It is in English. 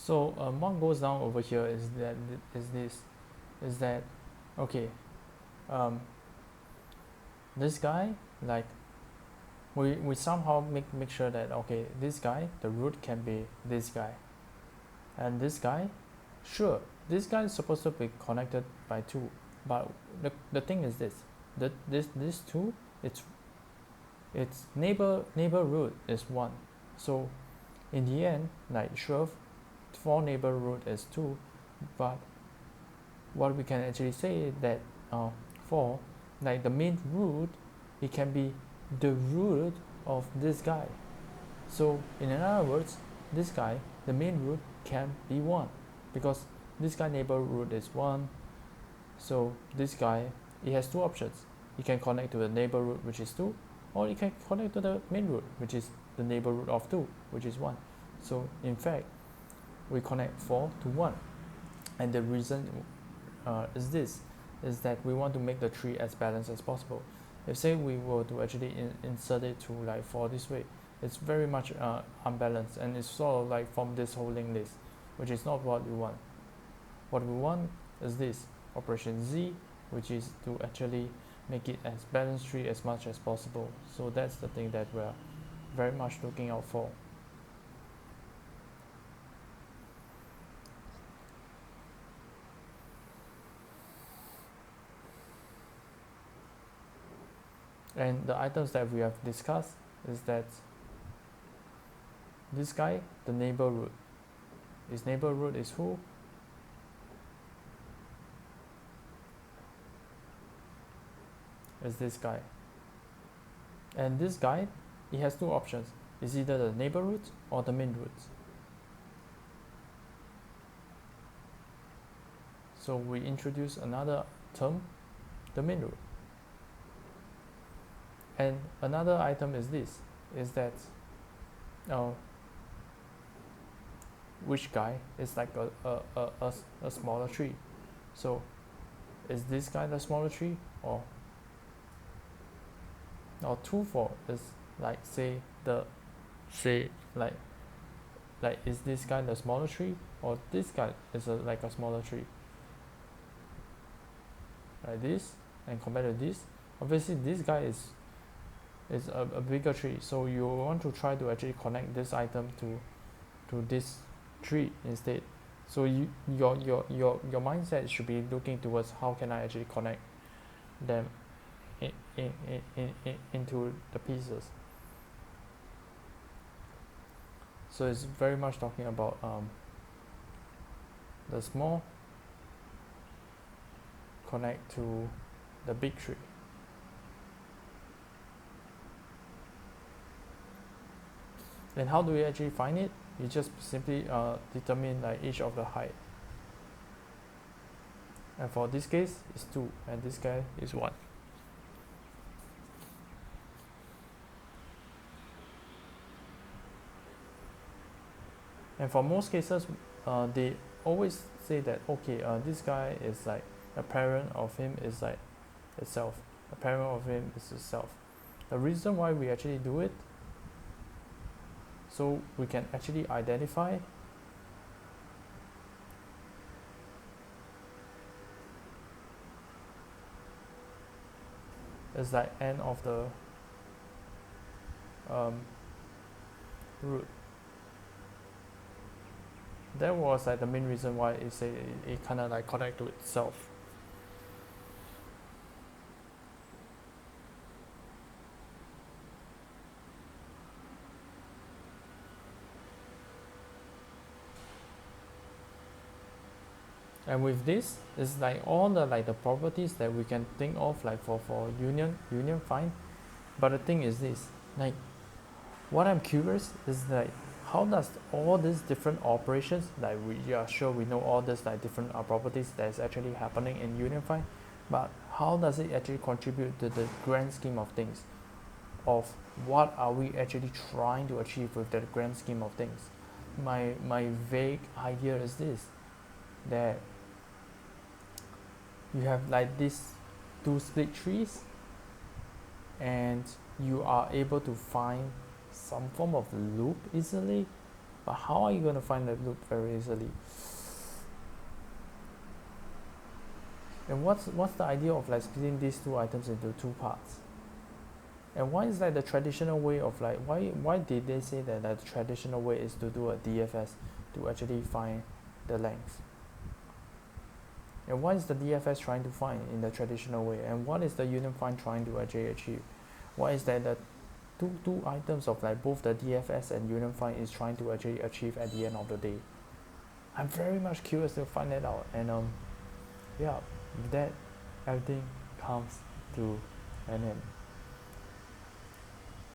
So what goes down over here is that okay, um, this guy, like we somehow make sure that okay, this guy, the root can be this guy, and this guy, sure, this guy is supposed to be connected by 2, but the thing is this 2, its neighbor root is 1. So in the end, like sure, 4 neighbor root is 2, but what we can actually say is that for like the main root, it can be the root of this guy. So in other words, this guy, the main root, can be 1 because this guy neighbor root is 1. So this guy, it has 2 options. It can connect to the neighbor root, which is 2, or it can connect to the main root, which is the neighbor root of 2, which is 1. So in fact, we connect 4 to 1. And the reason is that we want to make the tree as balanced as possible. If say we were to actually insert it to like 4 this way, it's very much unbalanced, and it's sort of like from this whole linked list, which is not what we want. What we want is this operation Z, which is to actually make it as balanced tree as much as possible. So that's the thing that we're very much looking out for. And the items that we have discussed is that this guy, the neighbor root, his neighbor root is who? Is this guy. And this guy, he has 2 options. It's either the neighbor root or the main root. So we introduce another term, the main root. And another item is this, is that which guy is like a smaller tree. So is this guy the smaller tree, or 2, 4 is like like is this guy the smaller tree, or this guy is like a smaller tree, like this, and compared to this, obviously this guy is a bigger tree, so you want to try to actually connect this item to this tree instead. So your mindset should be looking towards how can I actually connect them into the pieces. So it's very much talking about the small connect to the big tree. And how do we actually find it? You just simply determine like each of the height. And for this case, it's 2, and this guy is 1. And for most cases, they always say that okay, this guy is like a parent of him is like itself. A parent of him is itself. The reason why we actually do it, so we can actually identify is like end of the root. That was like the main reason why it kind of like connect to itself. And with this, it's like all the properties that we can think of like for Union Find. But the thing is this, like what I'm curious is like how does all these different operations, like we are sure we know all these like different properties that is actually happening in Union Find, but how does it actually contribute to the grand scheme of things, of what are we actually trying to achieve with the grand scheme of things? My vague idea is this, that you have like these 2 split trees, and you are able to find some form of loop easily, But how are you going to find the loop very easily? And what's the idea of like splitting these two items into two parts? And why is like the traditional way of like why did they say that the traditional way is to do a DFS to actually find the length? And what is the DFS trying to find in the traditional way? And what is the Union Find trying to actually achieve? What is that the two items of like both the DFS and Union Find is trying to actually achieve at the end of the day? I'm very much curious to find that out. And yeah, with that everything comes to an end.